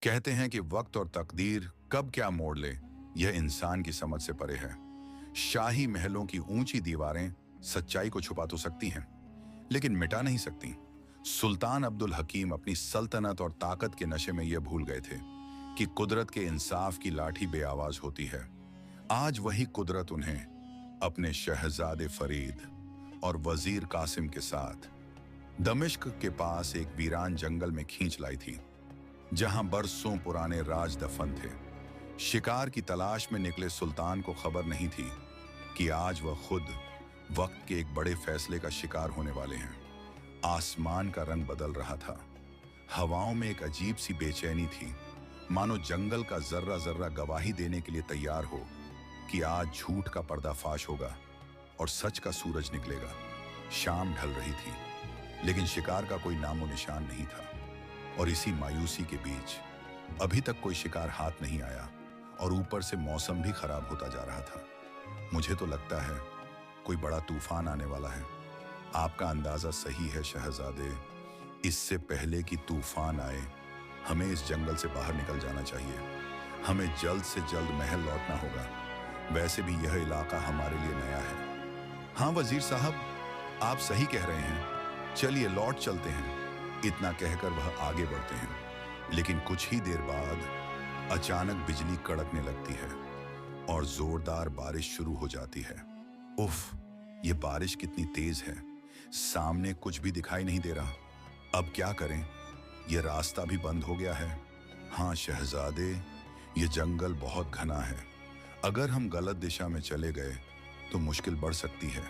कहते हैं कि वक्त और तकदीर कब क्या मोड़ ले, यह इंसान की समझ से परे है। शाही महलों की ऊंची दीवारें सच्चाई को छुपा तो सकती हैं, लेकिन मिटा नहीं सकती। सुल्तान अब्दुल हकीम अपनी सल्तनत और ताकत के नशे में यह भूल गए थे कि कुदरत के इंसाफ की लाठी बेआवाज होती है। आज वही कुदरत उन्हें अपने शहजादे फरीद और वजीर कासिम के साथ दमिश्क के पास एक वीरान जंगल में खींच लाई थी, जहां बरसों पुराने राज दफन थे। शिकार की तलाश में निकले सुल्तान को खबर नहीं थी कि आज वह खुद वक्त के एक बड़े फैसले का शिकार होने वाले हैं। आसमान का रंग बदल रहा था, हवाओं में एक अजीब सी बेचैनी थी, मानो जंगल का जर्रा जर्रा गवाही देने के लिए तैयार हो कि आज झूठ का पर्दाफाश होगा और सच का सूरज निकलेगा। शाम ढल रही थी, लेकिन शिकार का कोई नामो निशान नहीं था। और इसी मायूसी के बीच अभी तक कोई शिकार हाथ नहीं आया और ऊपर से मौसम भी खराब होता जा रहा था। मुझे तो लगता है कोई बड़ा तूफान आने वाला है। आपका अंदाजा सही है शहजादे। इससे पहले कि तूफान आए, हमें इस जंगल से बाहर निकल जाना चाहिए। हमें जल्द से जल्द महल लौटना होगा। वैसे भी यह इलाका हमारे लिए नया है। हाँ वजीर साहब, आप सही कह रहे हैं। चलिए लौट चलते हैं। इतना कहकर वह आगे बढ़ते हैं, लेकिन कुछ ही देर बाद अचानक बिजली कड़कने लगती है और जोरदार बारिश शुरू हो जाती है। उफ, ये बारिश कितनी तेज है, सामने कुछ भी दिखाई नहीं दे रहा। अब क्या करें? ये रास्ता भी बंद हो गया है। हाँ शहजादे, ये जंगल बहुत घना है। अगर हम गलत दिशा में चले गए तो मुश्किल बढ़ सकती है।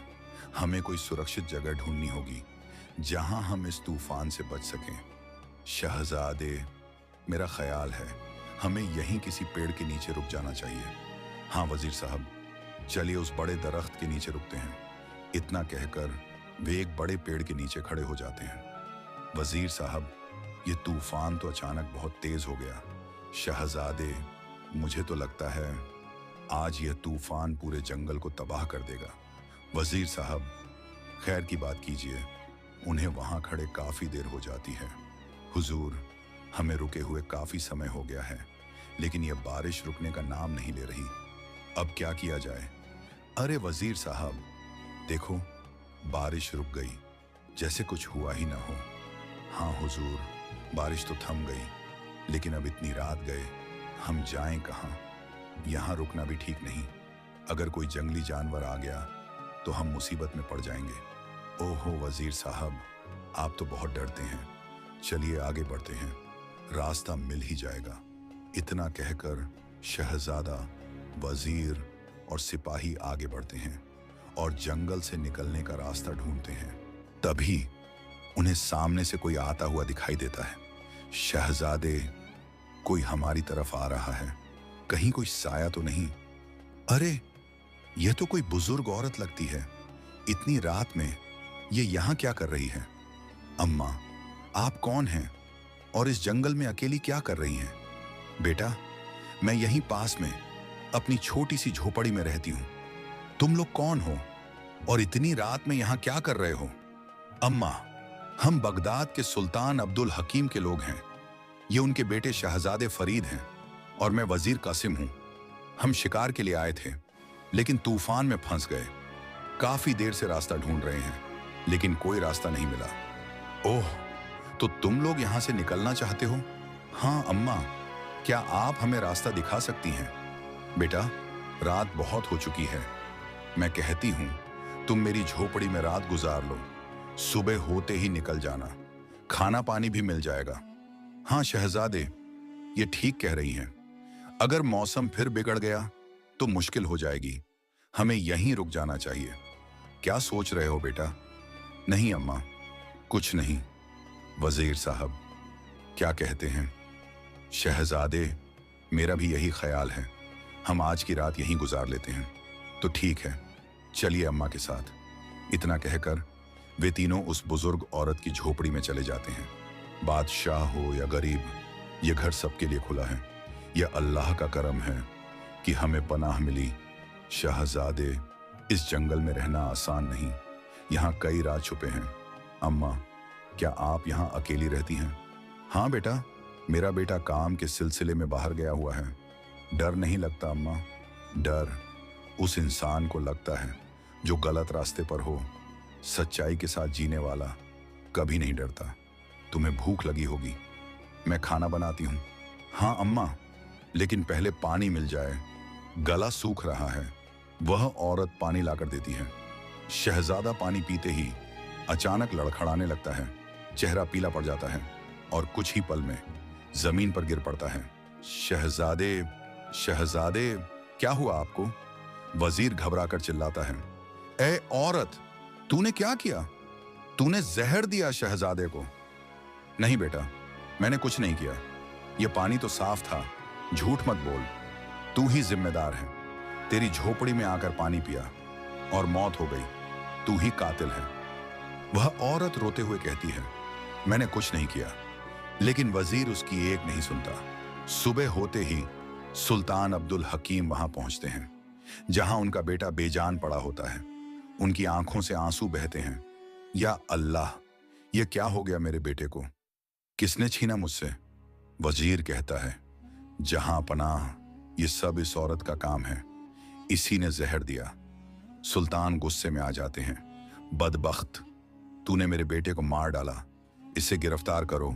हमें कोई सुरक्षित जगह ढूंढनी होगी जहां हम इस तूफान से बच सकें। शहजादे, मेरा ख्याल है हमें यहीं किसी पेड़ के नीचे रुक जाना चाहिए। हाँ वजीर साहब, चलिए उस बड़े दरख्त के नीचे रुकते हैं। इतना कहकर वे एक बड़े पेड़ के नीचे खड़े हो जाते हैं। वजीर साहब, ये तूफान तो अचानक बहुत तेज हो गया। शहजादे, मुझे तो लगता है आज यह तूफान पूरे जंगल को तबाह कर देगा। वजीर साहब, खैर की बात कीजिए। उन्हें वहां खड़े काफी देर हो जाती है। हुजूर, हमें रुके हुए काफी समय हो गया है, लेकिन यह बारिश रुकने का नाम नहीं ले रही। अब क्या किया जाए? अरे वजीर साहब, देखो, बारिश रुक गई, जैसे कुछ हुआ ही ना हो। हाँ हुजूर, बारिश तो थम गई, लेकिन अब इतनी रात गए, हम जाएं कहाँ? यहाँ रुकना भी ठीक नहीं। अगर कोई जंगली जानवर आ गया तो हम मुसीबत में पड़ जाएंगे। ओहो वजीर साहब, आप तो बहुत डरते हैं। चलिए आगे बढ़ते हैं, रास्ता मिल ही जाएगा। इतना कहकर शहजादा, वजीर और सिपाही आगे बढ़ते हैं और जंगल से निकलने का रास्ता ढूंढते हैं। तभी उन्हें सामने से कोई आता हुआ दिखाई देता है। शहजादे, कोई हमारी तरफ आ रहा है। कहीं कोई साया तो नहीं? अरे, यह तो कोई बुजुर्ग औरत लगती है। इतनी रात में ये यहाँ क्या कर रही है? अम्मा, आप कौन हैं और इस जंगल में अकेली क्या कर रही हैं? बेटा, मैं यहीं पास में अपनी छोटी सी झोपड़ी में रहती हूँ। तुम लोग कौन हो और इतनी रात में यहाँ क्या कर रहे हो? अम्मा, हम बगदाद के सुल्तान अब्दुल हकीम के लोग हैं। ये उनके बेटे शहजादे फरीद हैं और मैं वजीर कासिम हूँ। हम शिकार के लिए आए थे, लेकिन तूफान में फंस गए। काफी देर से रास्ता ढूंढ रहे हैं, लेकिन कोई रास्ता नहीं मिला। ओह, तो तुम लोग यहाँ से निकलना चाहते हो? हाँ अम्मा, क्या आप हमें रास्ता दिखा सकती हैं? बेटा, रात बहुत हो चुकी है। मैं कहती हूँ तुम मेरी झोपड़ी में रात गुजार लो, सुबह होते ही निकल जाना। खाना पानी भी मिल जाएगा। हाँ शहजादे, ये ठीक कह रही हैं। अगर मौसम फिर बिगड़ गया तो मुश्किल हो जाएगी। हमें यहीं रुक जाना चाहिए। क्या सोच रहे हो बेटा? नहीं अम्मा, कुछ नहीं। वजीर साहब, क्या कहते हैं? शहजादे, मेरा भी यही ख्याल है। हम आज की रात यहीं गुजार लेते हैं। तो ठीक है, चलिए अम्मा के साथ। इतना कहकर वे तीनों उस बुजुर्ग औरत की झोपड़ी में चले जाते हैं। बादशाह हो या गरीब, ये घर सबके लिए खुला है। यह अल्लाह का करम है कि हमें पनाह मिली। शहजादे, इस जंगल में रहना आसान नहीं। यहाँ कई राज छुपे हैं। अम्मा, क्या आप यहाँ अकेली रहती हैं? हाँ बेटा, मेरा बेटा काम के सिलसिले में बाहर गया हुआ है। डर नहीं लगता अम्मा? डर उस इंसान को लगता है जो गलत रास्ते पर हो। सच्चाई के साथ जीने वाला कभी नहीं डरता। तुम्हें भूख लगी होगी, मैं खाना बनाती हूँ। हाँ अम्मा, लेकिन पहले पानी मिल जाए, गला सूख रहा है। वह औरत पानी लाकर देती है। शहजादा पानी पीते ही अचानक लड़खड़ाने लगता है, चेहरा पीला पड़ जाता है और कुछ ही पल में जमीन पर गिर पड़ता है। शहजादे, शहजादे, क्या हुआ आपको? वजीर घबराकर चिल्लाता है। ए औरत, तूने क्या किया? तूने जहर दिया शहजादे को। नहीं बेटा, मैंने कुछ नहीं किया। यह पानी तो साफ था। झूठ मत बोल, तू ही जिम्मेदार है। तेरी झोपड़ी में आकर पानी पिया और मौत हो गई। तू ही कातिल है। वह औरत रोते हुए कहती है, मैंने कुछ नहीं किया। लेकिन वजीर उसकी एक नहीं सुनता। सुबह होते ही सुल्तान अब्दुल हकीम वहां पहुंचते हैं, जहां उनका बेटा बेजान पड़ा होता है। उनकी आंखों से आंसू बहते हैं। या अल्लाह, यह क्या हो गया मेरे बेटे को? किसने छीना मुझसे? वजीर कहता है, जहां पनाह, ये सब इस औरत का काम है। इसी ने जहर दिया। सुल्तान गुस्से में आ जाते हैं। बदबख्त, तूने मेरे बेटे को मार डाला। इसे गिरफ्तार करो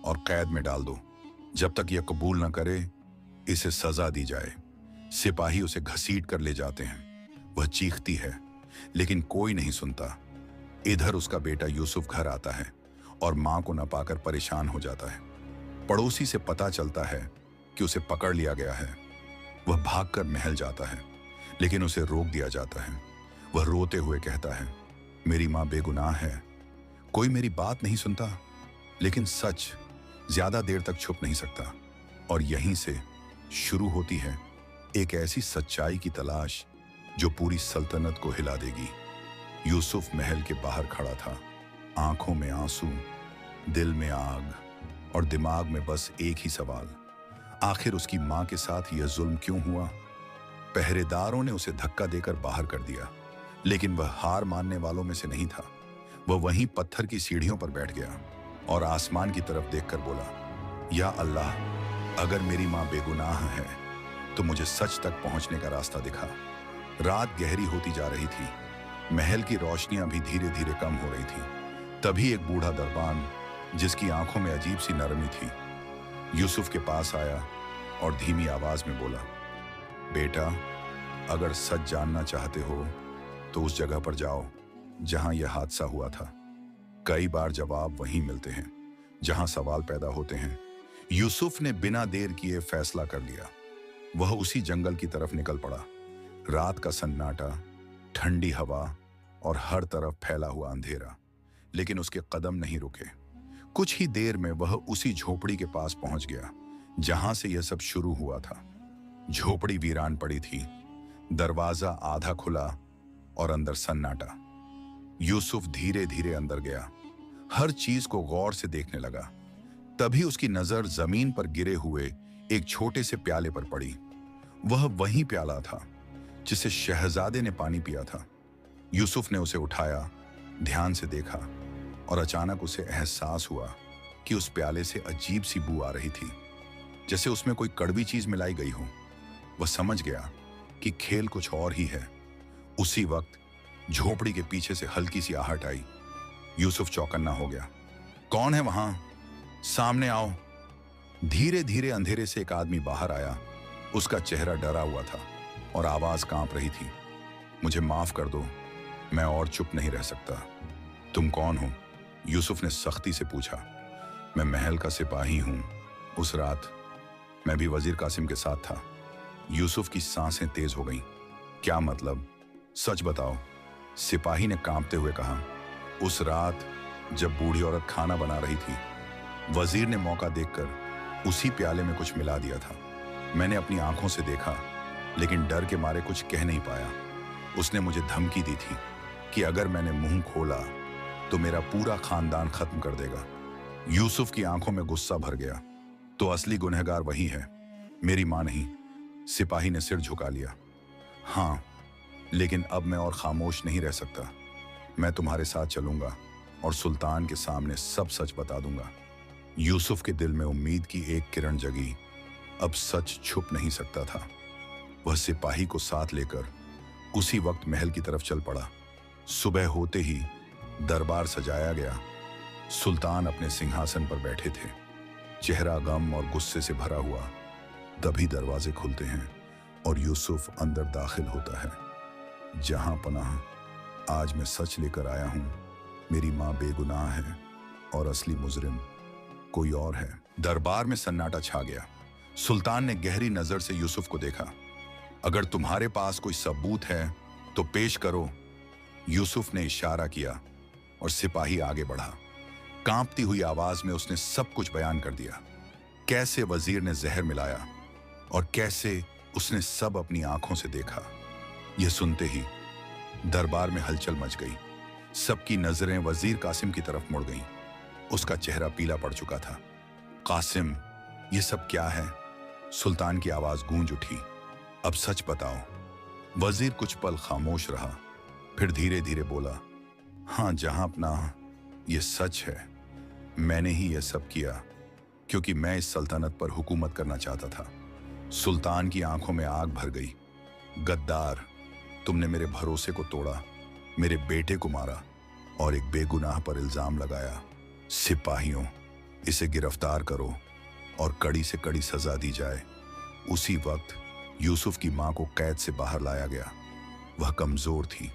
और कैद में डाल दो। जब तक यह कबूल न करे, इसे सजा दी जाए। सिपाही उसे घसीट कर ले जाते हैं। वह चीखती है, लेकिन कोई नहीं सुनता। इधर उसका बेटा यूसुफ घर आता है और मां को न पाकर परेशान हो जाता है। पड़ोसी से पता चलता है कि उसे पकड़ लिया गया है। वह भागकर महल जाता है, लेकिन उसे रोक दिया जाता है। वह रोते हुए कहता है, मेरी मां बेगुनाह है, कोई मेरी बात नहीं सुनता। लेकिन सच ज्यादा देर तक छुप नहीं सकता, और यहीं से शुरू होती है एक ऐसी सच्चाई की तलाश जो पूरी सल्तनत को हिला देगी। यूसुफ महल के बाहर खड़ा था, आंखों में आंसू, दिल में आग और दिमाग में बस एक ही सवाल, आखिर उसकी मां के साथ यह जुल्म क्यों हुआ? पहरेदारों ने उसे धक्का देकर बाहर कर दिया, लेकिन वह हार मानने वालों में से नहीं था। वह वहीं पत्थर की सीढ़ियों पर बैठ गया और आसमान की तरफ देखकर बोला, या अल्लाह, अगर मेरी मां बेगुनाह है तो मुझे सच तक पहुंचने का रास्ता दिखा। रात गहरी होती जा रही थी। महल की रोशनियां भी धीरे धीरे कम हो रही थी। तभी एक बूढ़ा दरबान, जिसकी आंखों में अजीब सी नरमी थी, यूसुफ के पास आया और धीमी आवाज में बोला, बेटा, अगर सच जानना चाहते हो तो उस जगह पर जाओ जहां यह हादसा हुआ था। कई बार जवाब वहीं मिलते हैं जहां सवाल पैदा होते हैं। यूसुफ ने बिना देर किए फैसला कर लिया। वह उसी जंगल की तरफ निकल पड़ा। रात का सन्नाटा, ठंडी हवा और हर तरफ फैला हुआ अंधेरा, लेकिन उसके कदम नहीं रुके। कुछ ही देर में वह उसी झोपड़ी के पास पहुंच गया जहां से यह सब शुरू हुआ था। झोपड़ी वीरान पड़ी थी, दरवाजा आधा खुला और अंदर सन्नाटा। यूसुफ धीरे धीरे अंदर गया, हर चीज को गौर से देखने लगा। तभी उसकी नजर जमीन पर गिरे हुए एक छोटे से प्याले पर पड़ी। वह वही प्याला था जिसे शहजादे ने पानी पिया था। यूसुफ ने उसे उठाया, ध्यान से देखा और अचानक उसे एहसास हुआ कि उस प्याले से अजीब सी बू आ रही थी, जैसे उसमें कोई कड़वी चीज मिलाई गई हो। वह समझ गया कि खेल कुछ और ही है। उसी वक्त झोपड़ी के पीछे से हल्की सी आहट आई। यूसुफ चौकन्ना हो गया। कौन है वहां? सामने आओ। धीरे धीरे अंधेरे से एक आदमी बाहर आया। उसका चेहरा डरा हुआ था और आवाज कांप रही थी। मुझे माफ कर दो, मैं और चुप नहीं रह सकता। तुम कौन हो? यूसुफ ने सख्ती से पूछा। मैं महल का सिपाही हूं। उस रात मैं भी वजीर कासिम के साथ था। यूसुफ की सांसें तेज हो गईं। क्या मतलब? सच बताओ, सिपाही ने कांपते हुए कहा। उस रात जब बूढ़ी औरत खाना बना रही थी, वजीर ने मौका देखकर उसी प्याले में कुछ मिला दिया था। मैंने अपनी आंखों से देखा, लेकिन डर के मारे कुछ कह नहीं पाया। उसने मुझे धमकी दी थी कि अगर मैंने मुंह खोला तो मेरा पूरा खानदान खत्म कर देगा। यूसुफ की आंखों में गुस्सा भर गया। तो असली गुनहगार वही है, मेरी मां नहीं। सिपाही ने सिर झुका लिया। हाँ, लेकिन अब मैं और खामोश नहीं रह सकता। मैं तुम्हारे साथ चलूंगा और सुल्तान के सामने सब सच बता दूंगा। यूसुफ के दिल में उम्मीद की एक किरण जगी। अब सच छुप नहीं सकता था। वह सिपाही को साथ लेकर उसी वक्त महल की तरफ चल पड़ा। सुबह होते ही दरबार सजाया गया। सुल्तान अपने सिंहासन पर बैठे थे, चेहरा गम और गुस्से से भरा हुआ। तभी दरवाजे खुलते हैं और यूसुफ अंदर दाखिल होता है। जहां पनाह, आज मैं सच लेकर आया हूं। मेरी मां बेगुनाह है और असली मुजरिम कोई और है। दरबार में सन्नाटा छा गया। सुल्तान ने गहरी नजर से यूसुफ को देखा। अगर तुम्हारे पास कोई सबूत है तो पेश करो। यूसुफ ने इशारा किया और सिपाही आगे बढ़ा। कांपती हुई आवाज में उसने सब कुछ बयान कर दिया। कैसे वजीर ने जहर मिलाया और कैसे उसने सब अपनी आंखों से देखा। यह सुनते ही दरबार में हलचल मच गई। सबकी नजरें वजीर कासिम की तरफ मुड़ गईं। उसका चेहरा पीला पड़ चुका था। कासिम, ये सब क्या है? सुल्तान की आवाज गूंज उठी। अब सच बताओ। वजीर कुछ पल खामोश रहा, फिर धीरे धीरे बोला, हाँ जहां अपना, ये सच है। मैंने ही यह सब किया क्योंकि मैं इस सल्तनत पर हुकूमत करना चाहता था। सुल्तान की आंखों में आग भर गई। गद्दार, तुमने मेरे भरोसे को तोड़ा, मेरे बेटे को मारा और एक बेगुनाह पर इल्जाम लगाया। सिपाहियों, इसे गिरफ्तार करो और कड़ी से कड़ी सजा दी जाए। उसी वक्त यूसुफ की मां को कैद से बाहर लाया गया। वह कमजोर थी,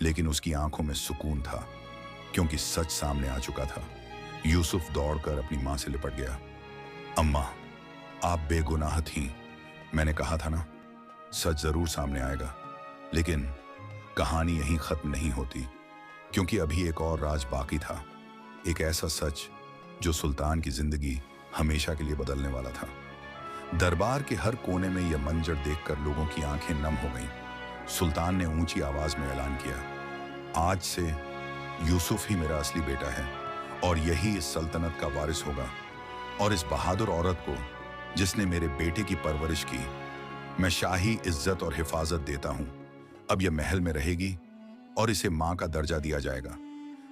लेकिन उसकी आंखों में सुकून था क्योंकि सच सामने आ चुका था। यूसुफ दौड़कर अपनी मां से लिपट गया। अम्मा, आप बेगुनाह थीं। मैंने कहा था ना, सच जरूर सामने आएगा। लेकिन कहानी यहीं खत्म नहीं होती, क्योंकि अभी एक और राज बाकी था। एक ऐसा सच जो सुल्तान की जिंदगी हमेशा के लिए बदलने वाला था। दरबार के हर कोने में यह मंजर देखकर लोगों की आंखें नम हो गईं। सुल्तान ने ऊंची आवाज में ऐलान किया, आज से यूसुफ ही मेरा असली बेटा है और यही इस सल्तनत का वारिस होगा। और इस बहादुर औरत को, जिसने मेरे बेटे की परवरिश की, मैं शाही इज्जत और हिफाजत देता हूं। अब यह महल में रहेगी और इसे मां का दर्जा दिया जाएगा।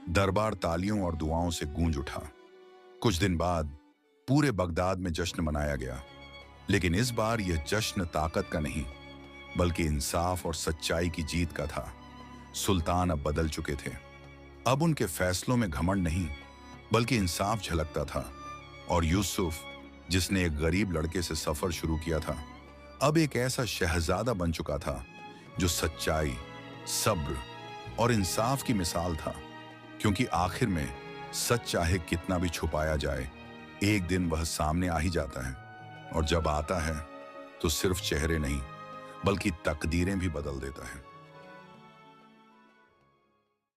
दरबार तालियों और दुआओं से गूंज उठा। कुछ दिन बाद पूरे बगदाद में जश्न मनाया गया। लेकिन इस बार यह जश्न ताकत का नहीं, बल्कि इंसाफ और सच्चाई की जीत का था। सुल्तान अब बदल चुके थे। अब उनके फैसलों में घमंड नहीं, बल्कि इंसाफ झलकता था। और यूसुफ, जिसने एक गरीब लड़के से सफर शुरू किया था, अब एक ऐसा शहजादा बन चुका था जो सच्चाई, सब्र और इंसाफ की मिसाल था। क्योंकि आखिर में सच चाहे कितना भी छुपाया जाए, एक दिन वह सामने आ ही जाता है। और जब आता है तो सिर्फ चेहरे नहीं, बल्कि तकदीरें भी बदल देता है।